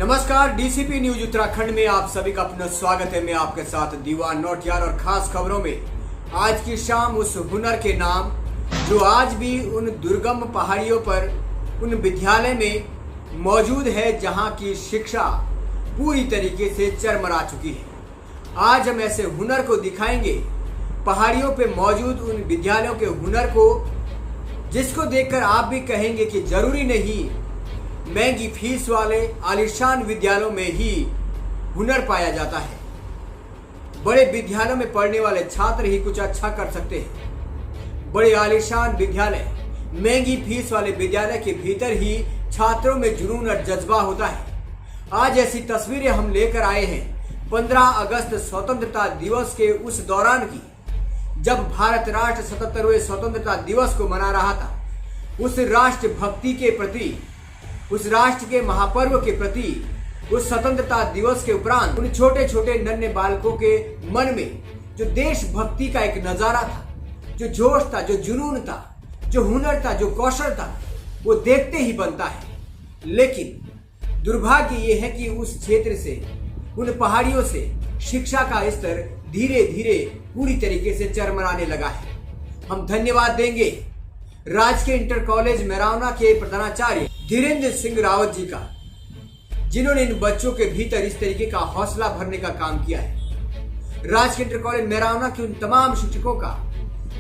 नमस्कार, DCP news Uttarakhand में आप सभी का अपना स्वागत है। मैं आपके साथ दीवान नौटियाल और खास खबरों में आज की शाम उस हुनर के नाम जो आज भी उन दुर्गम पहाड़ियों पर उन विद्यालय में मौजूद है जहां की शिक्षा पूरी तरीके से चरमरा चुकी है। आज हम ऐसे हुनर को दिखाएंगे, पहाड़ियों पे मौजूद उन विद्यालयों के हुनर को, जिसको देखकर आप भी कहेंगे कि जरूरी नहीं महंगी फीस वाले आलीशान विद्यालयों में ही हुनर पाया जाता है। बड़े विद्यालयों में पढ़ने वाले छात्र ही कुछ अच्छा कर सकते हैं। बड़े आलीशान विद्यालय, महंगी फीस वाले विद्यालय के भीतर ही छात्रों में जुनून और जज्बा होता है। आज ऐसी तस्वीरें हम लेकर आए हैं 15 अगस्त स्वतंत्रता दिवस के उस दौरान की, जब भारत राष्ट्र 77वें स्वतंत्रता दिवस को मना रहा था। उस राष्ट्र भक्ति के प्रति, उस राष्ट्र के महापर्व के प्रति, उस स्वतंत्रता दिवस के उपरांत उन छोटे छोटे नन्हे बालकों के मन में जो देशभक्ति का एक नजारा था, जो जोश था, जो जुनून था, जो हुनर था, जो कौशल था, वो देखते ही बनता है। लेकिन दुर्भाग्य ये है कि उस क्षेत्र से, उन पहाड़ियों से शिक्षा का स्तर धीरे धीरे पूरी तरीके से चरमराने लगा है। हम धन्यवाद देंगे राजकीय इंटर कॉलेज मैरावना के प्रधानाचार्य धीरेन्द्र सिंह रावत जी का, जिन्होंने इन बच्चों के भीतर इस तरीके का हौसला भरने का काम किया है। राजकीय इंटर कॉलेज मैरावना के उन तमाम शिक्षकों का,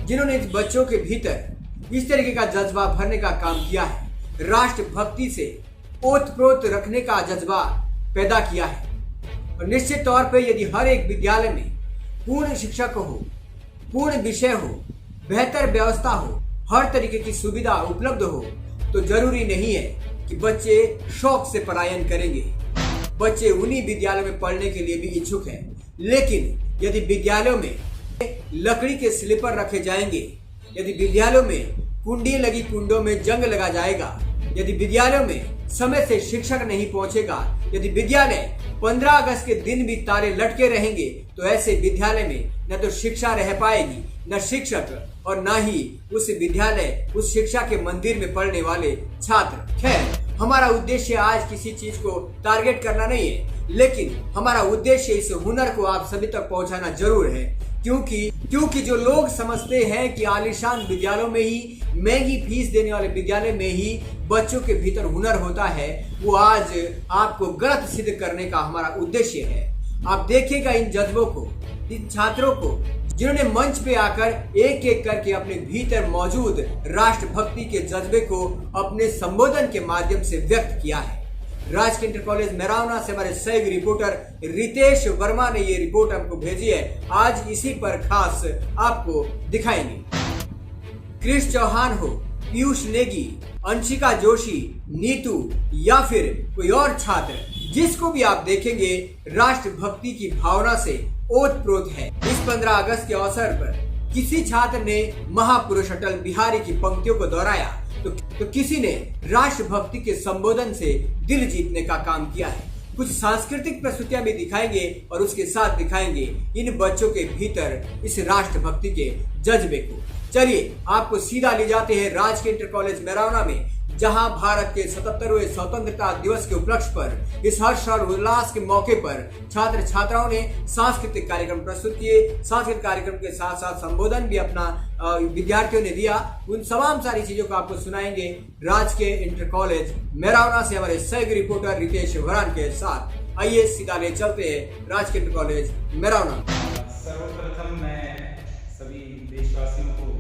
जिन्होंने इस बच्चों के भीतर इस तरीके का जज्बा भरने का काम किया है। राष्ट्र भक्ति से ओतप्रोत रखने का जज्बा पैदा किया है। और निश्चित तौर पर यदि हर एक विद्यालय में पूर्ण शिक्षक हो, पूर्ण विषय हो, बेहतर व्यवस्था हो, हर तरीके की सुविधा उपलब्ध हो, तो जरूरी नहीं है कि बच्चे शौक से पलायन करेंगे। बच्चे उन्हीं विद्यालयों में पढ़ने के लिए भी इच्छुक हैं। लेकिन यदि विद्यालयों में लकड़ी के स्लीपर रखे जाएंगे, यदि विद्यालयों में कुंडी लगी कुंडों में जंग लगा जाएगा, यदि विद्यालयों में समय से शिक्षक नहीं पहुंचेगा, यदि विद्यालय 15 अगस्त के दिन भी ताले लटके रहेंगे, तो ऐसे विद्यालय में न तो शिक्षा रह पाएगी, न शिक्षक, और न ही उस विद्यालय, उस शिक्षा के मंदिर में पढ़ने वाले छात्र। खैर, हमारा उद्देश्य आज किसी चीज को टारगेट करना नहीं है, लेकिन हमारा उद्देश्य इस हुनर को आप सभी तक पहुंचाना जरूर है। क्योंकि जो लोग समझते हैं कि आलीशान विद्यालयों में ही, महंगी फीस देने वाले विद्यालय में ही बच्चों के भीतर हुनर होता है, वो आज आपको गलत सिद्ध करने का हमारा उद्देश्य है। आप देखिएगा इन जज्बों को, इन छात्रों को, जिन्होंने मंच पे आकर एक एक करके अपने भीतर मौजूद राष्ट्रभक्ति के जज्बे को अपने संबोधन के माध्यम से व्यक्त किया है। राजकीय इंटर कॉलेज मैरावना से हमारे सहयोगी रिपोर्टर रितेश वर्मा ने ये रिपोर्ट हमको भेजी है। आज इसी पर खास आपको दिखाएंगे। क्रिश चौहान हो, पीयूष नेगी, अंशिका जोशी, नीतू या फिर कोई और छात्र, जिसको भी आप देखेंगे राष्ट्रभक्ति की भावना से ओतप्रोत है। इस 15 अगस्त के अवसर पर किसी छात्र ने महापुरुष अटल बिहारी की पंक्तियों को दोहराया, तो किसी ने राष्ट्रभक्ति के संबोधन से दिल जीतने का काम किया है। कुछ सांस्कृतिक प्रस्तुतियां भी दिखाएंगे और उसके साथ दिखाएंगे इन बच्चों के भीतर इस राष्ट्रभक्ति के जज्बे को। चलिए आपको सीधा ले जाते हैं राजकीय इंटर कॉलेज मैरावना में, जहां भारत के 77वें स्वतंत्रता दिवस के उपलक्ष्य पर, इस हर्ष और उल्लास के मौके पर छात्र छात्राओं ने सांस्कृतिक कार्यक्रम प्रस्तुत किए। सांस्कृतिक कार्यक्रम के साथ साथ संबोधन भी अपना विद्यार्थियों ने दिया। उन तमाम सारी चीजों को आपको सुनाएंगे राजकीय इंटर कॉलेज मैरावना से हमारे सहयोगी रिपोर्टर रितेश वर्मा के साथ। आइए सीधा ले चलते हैं राजकीय इंटर कॉलेज मैरावना। सर्वप्रथम मैं सभी देशवासियों को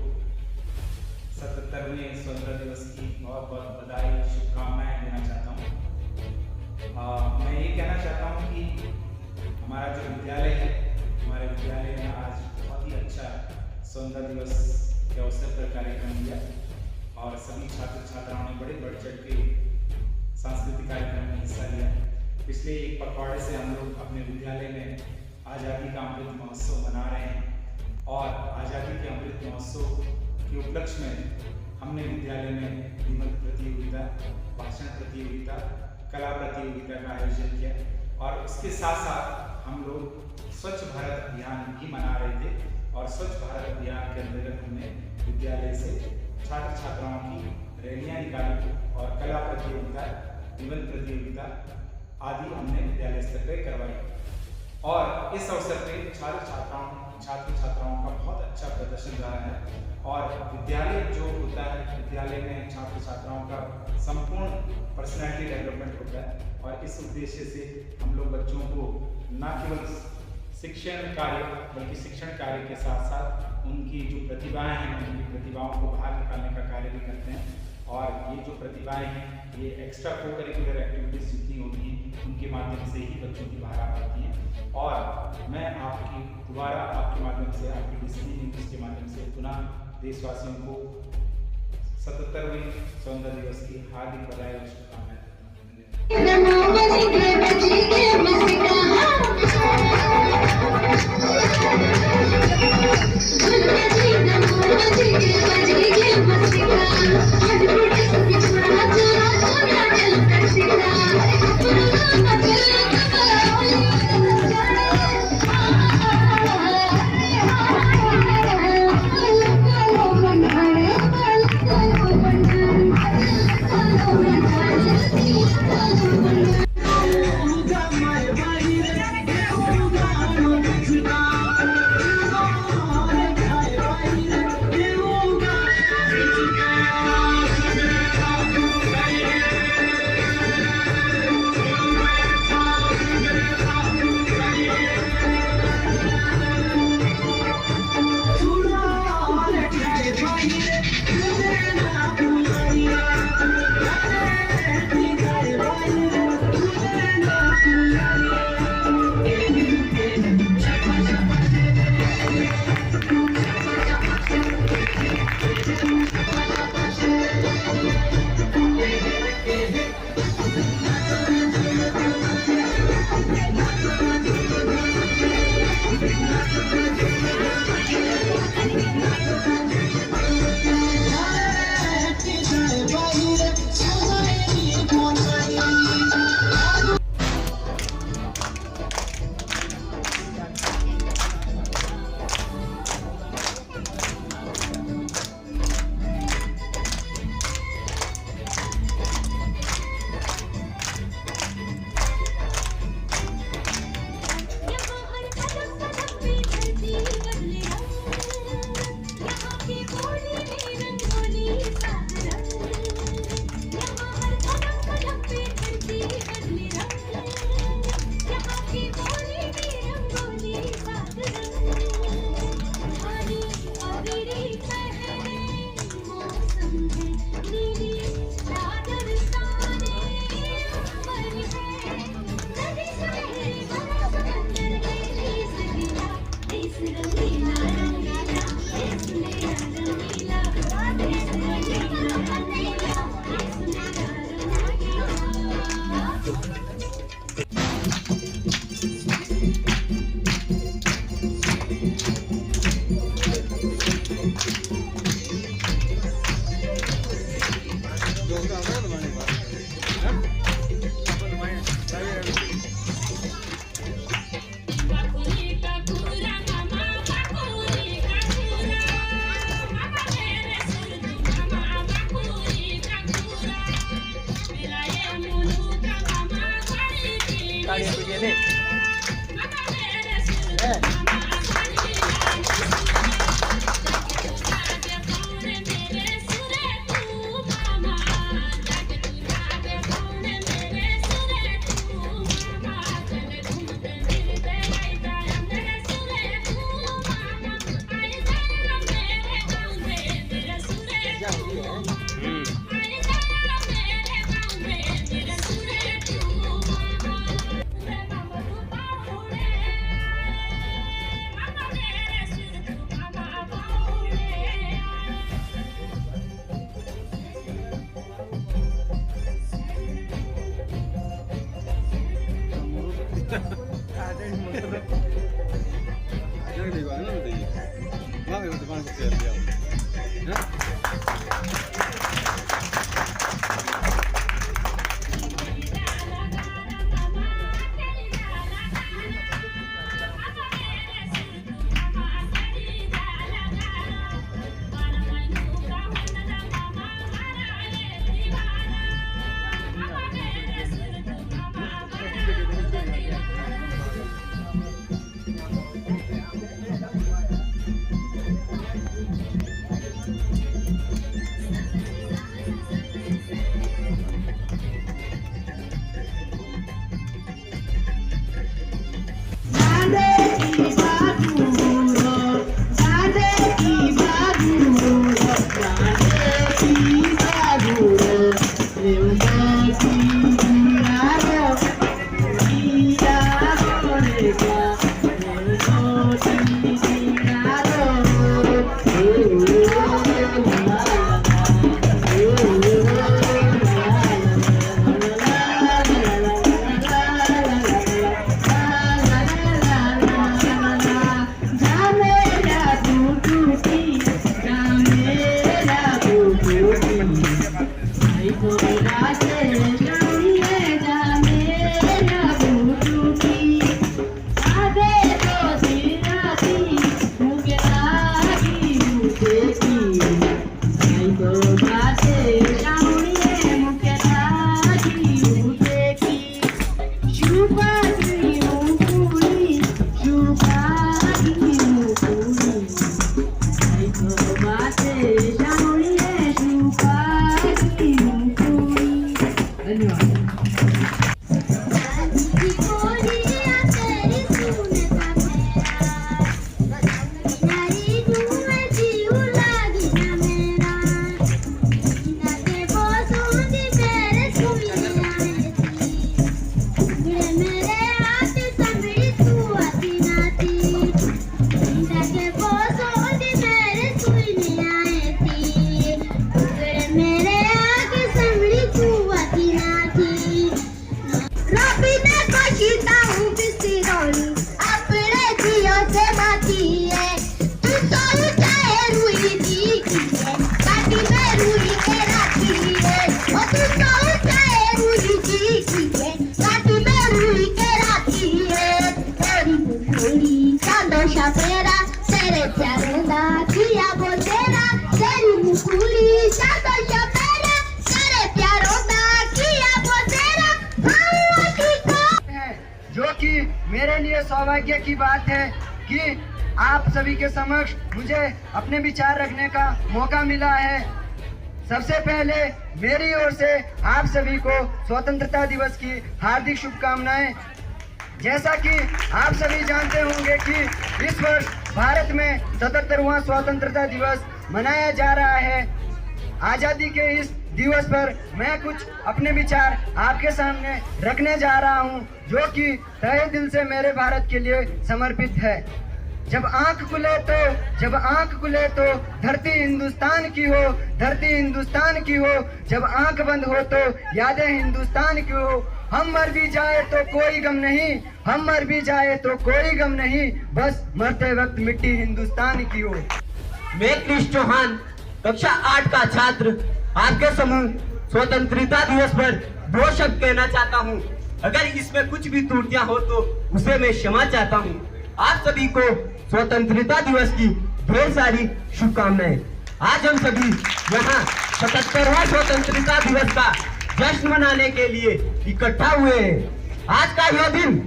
77वें स्वतंत्रता दिवस की बहुत बहुत बधाई, शुभकामनाएं देना चाहता हूँ। मैं ये कहना चाहता हूँ कि हमारा जो विद्यालय है, हमारे विद्यालय ने आज बहुत ही अच्छा स्वतंत्रता दिवस के अवसर पर कार्यक्रम किया और सभी छात्र छात्राओं ने बड़े बढ़ चढ़ के सांस्कृतिक कार्यक्रम में हिस्सा लिया। पिछले एक पखवाड़े से हम लोग अपने विद्यालय में आज़ादी का अमृत महोत्सव मना रहे हैं और आज़ादी के अमृत महोत्सव के उपलक्ष्य में हमने विद्यालय में निबंध प्रतियोगिता, भाषण प्रतियोगिता, कला प्रतियोगिता का आयोजन किया और उसके साथ साथ हम लोग स्वच्छ भारत अभियान भी मना रहे थे। और स्वच्छ भारत अभियान के अंतर्गत हमने विद्यालय से छात्र छात्राओं की रैलियां निकाली और कला प्रतियोगिता, निबंध प्रतियोगिता आदि हमने विद्यालय स्तर पर करवाई। और इस अवसर पे छात्र छात्राओं का बहुत अच्छा प्रदर्शन रहा है। और विद्यालय जो होता है, विद्यालय में छात्र छात्राओं का संपूर्ण पर्सनैलिटी डेवलपमेंट होता है। और इस उद्देश्य से हम लोग बच्चों को न केवल शिक्षण कार्य बल्कि शिक्षण कार्य के साथ साथ उनकी जो प्रतिभाएं हैं, उनकी प्रतिभाओं को बाहर निकालने का कार्य भी करते हैं। और ये जो प्रतिभाएं हैं, ये एक्स्ट्रा को करिकुलर एक्टिविटीज जितनी होती हैं उनके माध्यम से ही बच्चों की बाहर आ पाती हैं। और मैं दोबारा आपके माध्यम से, आपकी डिस्नी न्यूज़ के माध्यम से पुनः देशवासियों को 77वें स्वतंत्रता दिवस की हार्दिक बधाई और शुभकामनाएं विचार तो ये मेरे सारे प्यारों का किया वो तेरा भगवती को है, जो कि मेरे लिए सौभाग्य की बात है कि आप सभी के समक्ष मुझे अपने विचार रखने का मौका मिला है। सबसे पहले मेरी ओर से आप सभी को स्वतंत्रता दिवस की हार्दिक शुभकामनाएं। जैसा कि आप सभी जानते होंगे कि इस वर्ष भारत में 77वां स्वतंत्रता दिवस मनाया जा रहा है। आजादी के इस दिवस पर मैं कुछ अपने विचार आपके सामने रखने जा रहा हूं, जो कि तहे दिल से मेरे भारत के लिए समर्पित है। जब आंख खुले तो धरती हिंदुस्तान की हो, धरती हिंदुस्तान की हो। जब आंख बंद हो तो यादें हिंदुस्तान की हो। हम मर भी जाए तो कोई गम नहीं, हम मर भी जाए तो कोई गम नहीं, बस मरते वक्त मिट्टी हिंदुस्तान की हो। मैं क्रिश चौहान कक्षा 8 का छात्र आपके समूह स्वतंत्रता दिवस पर 2 शब्द कहना चाहता हूँ। अगर इसमें कुछ भी त्रुटियां हो तो उसे मैं क्षमा चाहता हूँ। आप सभी को स्वतंत्रता दिवस की ढेर सारी शुभकामनाएं। आज हम सभी यहाँ 77वां स्वतंत्रता दिवस का जश्न मनाने के लिए इकट्ठा हुए हैं। आज का यह दिन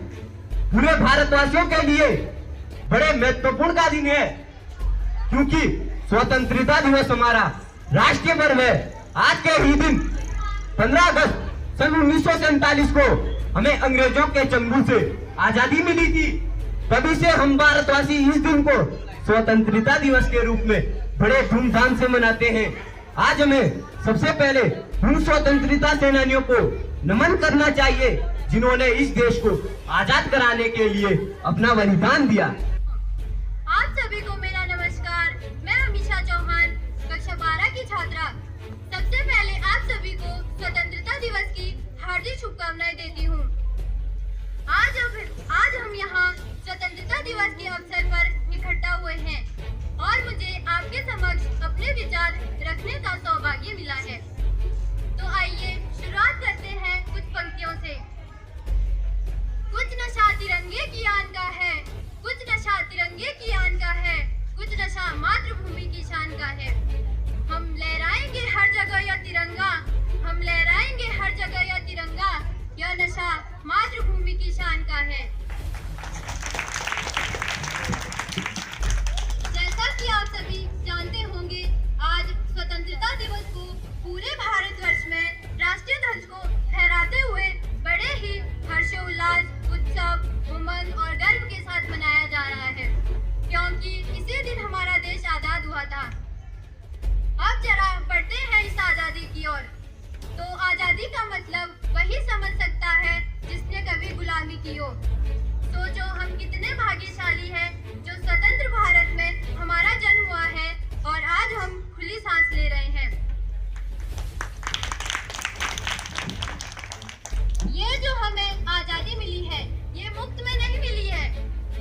पूरे भारतवासियों के लिए बड़े महत्वपूर्ण का दिन है, क्योंकि स्वतंत्रता दिवस हमारा राष्ट्रीय पर्व है। आज के ही दिन 15 अगस्त सन 1947 को हमें अंग्रेजों के चंगुल से आजादी मिली थी। तभी से हम भारतवासी इस दिन को स्वतंत्रता दिवस के रूप में बड़े धूमधाम से मनाते हैं। आज हमें सबसे पहले उन स्वतंत्रता सेनानियों को नमन करना चाहिए जिन्होंने इस देश को आजाद कराने के लिए अपना बलिदान दिया। आप सभी को मेरा नमस्कार। मैं अमीशा चौहान कक्षा 12 की छात्रा। सबसे पहले आप सभी को स्वतंत्रता दिवस की हार्दिक शुभकामनाएं देती हूँ। आज हम यहाँ स्वतंत्रता दिवस के अवसर पर इकट्ठा हुए हैं और मुझे आपके समक्ष अपने विचार रखने का सौभाग्य मिला है। तो आइए शुरुआत करते हैं कुछ पंक्तियों से। कुछ नशा तिरंगे की आन का है, कुछ नशा तिरंगे की आन का है, कुछ नशा मातृभूमि की शान का है। हम लहराएंगे हर जगह यह तिरंगा, हम लहराएंगे हर जगह यह तिरंगा, यह नशा मातृभूमि की शान का है। जैसा कि आप सभी जानते होंगे, आज स्वतंत्रता दिवस को पूरे भारतवर्ष में राष्ट्रीय ध्वज को फहराते हुए बड़े ही हर्षोल्लास, उत्सव, उमंग और गर्व के साथ मनाया जा रहा है, क्योंकि इसी दिन हमारा देश आजाद हुआ था। अब जरा बढ़ते हैं इस आजादी की ओर। तो आजादी का मतलब वही समझ सकता है जिसने कभी गुलामी की हो। सोचो हम कितने भाग्यशाली हैं जो स्वतंत्र भारत में हमारा जन्म हुआ है और आज हम खुली सांस ले रहे हैं। ये जो हमें आजादी मिली है, ये मुफ्त में नहीं मिली है।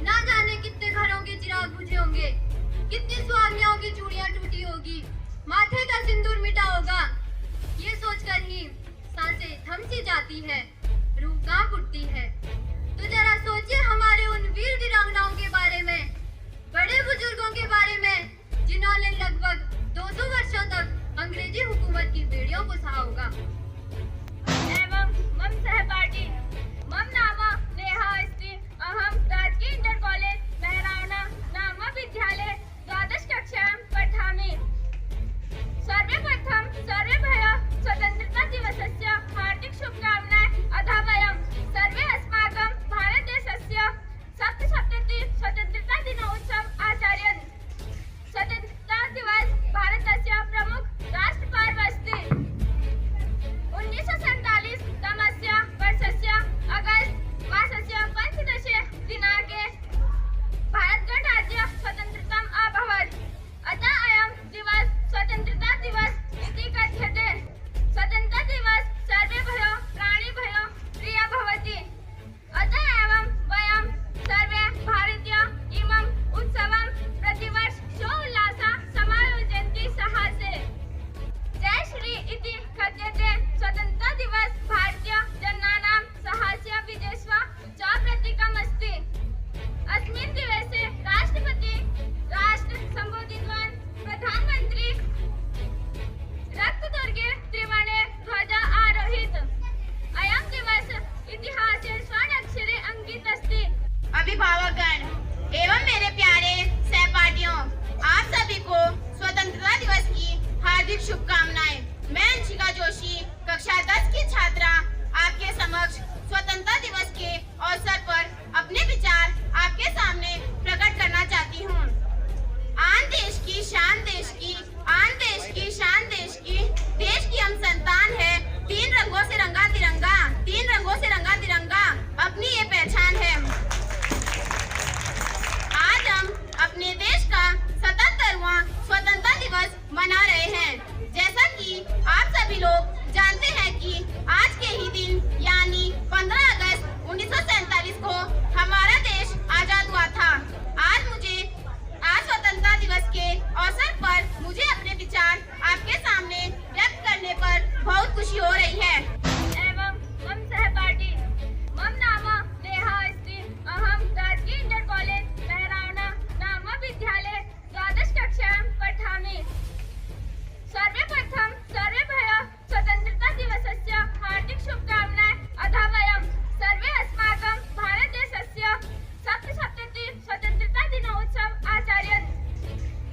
ना जाने कितने घरों के चिराग बुझे होंगे, कितनी स्वामियों की चूड़ियां टूटी होगी, माथे का सिंदूर मिटा होगा। ये सोचकर ही सांसें थम सी जाती है, रूह कांप उठती है। तो जरा सोचिए हमारे उन वीर वीरांगनाओं के बारे में, बड़े बुजुर्गों के बारे में, जिन्होंने लगभग 200 वर्षों तक अंग्रेजी हुकूमत की बेड़ियों को सहा होगा। एवं मम सहपाठी मम नाम नेहा अस्ति। अहम राजकीय इंटर कॉलेज मेहरावना नाम विद्यालय द्वादश कक्षायां पठामि। सर्वप्रथम सर्वेभ्यः स्वतंत्रता दिवसस्य हार्दिक शुभकामनाएं हार्दिक शुभकामनाएं। मैं अंशिका जोशी, कक्षा 10 की छात्रा, आपके समक्ष स्वतंत्रता दिवस के अवसर पर अपने विचार आपके सामने प्रकट करना चाहती हूँ। आन देश की शान देश की, आन देश की शान देश की, देश की हम संतान है। 3 रंगों से रंगा तिरंगा, 3 रंगों से रंगा तिरंगा अपनी ये पहचान है। आज हम अपने देश का 77वां स्वतंत्रता दिवस मना रहे हैं। जैसा कि आप सभी लोग जानते हैं कि आज के ही दिन यानी 15 अगस्त 1947 को हमारा देश आजाद हुआ था। आज स्वतंत्रता दिवस के अवसर पर मुझे अपने विचार आपके सामने व्यक्त करने पर बहुत खुशी हो रही है। एवं मम सहपाठी मम नाम नेहा अस्ति अहम राजकीय इंटर कॉलेज मेहरावना नाम विद्यालये द्वादश कक्षायां पठामि। सर्वप्रथम सर्वेभ्यः स्वतन्त्रता दिवसस्य हार्दिक शुभकामनाः। अतः वयं सर्वे अस्माकं भारतदेशस्य 77 स्वतन्त्रता दिनोत्सव आचर्यन्।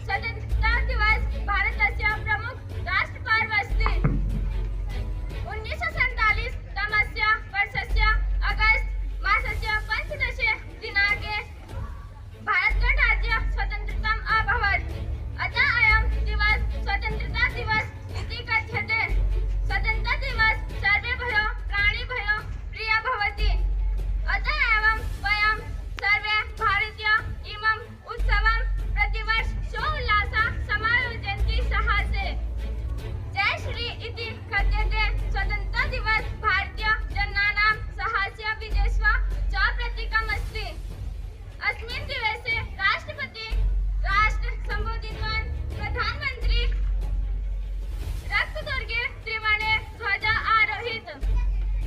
स्वतन्त्रता दिवस भारतस्य प्रमुख राष्ट्रपर्व अस्ति। 1947 तमस्य वर्षस्य अगस्त मासस्य 15 दिनाङ्के भारतगणराज्य स्वतन्त्रताम् अभवत्। अतः अयं दिवस स्वतन्त्रता दिवस इति कथ्यते। स्वतन्त्रता दिवस सर्वेभ्यः प्राणिभ्यः प्रियः भवति। अतः एव वयं सर्वे भारतीय इमम् उत्सवं प्रतिवर्ष सोल्लासः समायोजयन्ति साहसे। जय श्री इति कथ्यते। स्वतन्त्रता दिवस भारतीय जनानां साहस्य विजयस्व च प्रतीकम् अस्ति। अस्मिन् दिवसे राष्ट्रपति राष्ट्र सम्बोधितवान्। प्रधानमन्त्री रक्तदुर्गे त्रिवर्णे ध्वज आरोहित।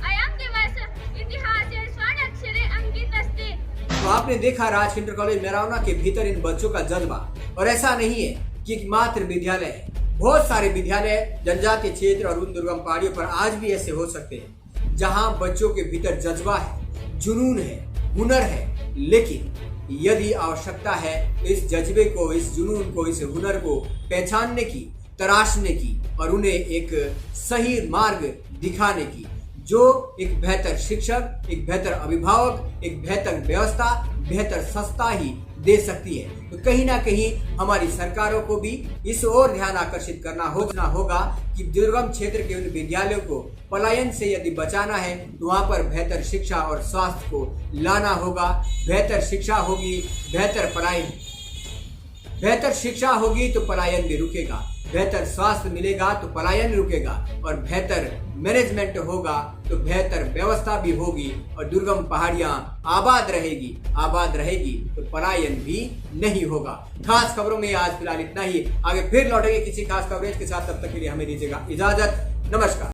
अयं दिवस इतिहासे स्वर्णाक्षरे अंकित अस्ति। तो आपने देखा राजकीय इंटर कॉलेज मेहरावना के भीतर इन बच्चों का जज्बा। और ऐसा नहीं है कि एक मात्र विद्यालय है, बहुत सारे विद्यालय जनजातीय क्षेत्र और उन दुर्गम पहाड़ियों पर आज भी ऐसे हो सकते हैं जहां बच्चों के भीतर जज्बा है, जुनून है, हुनर है। लेकिन यदि आवश्यकता है इस जज्बे को, इस जुनून को, इस हुनर को पहचानने की, तराशने की और उन्हें एक सही मार्ग दिखाने की, जो एक बेहतर शिक्षक, एक बेहतर अभिभावक, एक बेहतर व्यवस्था, बेहतर संस्था ही दे सकती है। तो कहीं ना कहीं हमारी सरकारों को भी इस ओर ध्यान आकर्षित करना होगा कि दुर्गम क्षेत्र के उन विद्यालयों को पलायन से यदि बचाना है तो वहाँ पर बेहतर शिक्षा और स्वास्थ्य को लाना होगा। बेहतर शिक्षा होगी, बेहतर शिक्षा होगी तो पलायन भी रुकेगा, बेहतर स्वास्थ्य मिलेगा तो पलायन रुकेगा, और बेहतर मैनेजमेंट होगा तो बेहतर व्यवस्था भी होगी और दुर्गम पहाड़ियां आबाद रहेगी तो पलायन भी नहीं होगा। खास खबरों में आज फिलहाल इतना ही। आगे फिर लौटेंगे किसी खास कवरेज के साथ, तब तक के लिए हमें दीजिएगा इजाजत। नमस्कार।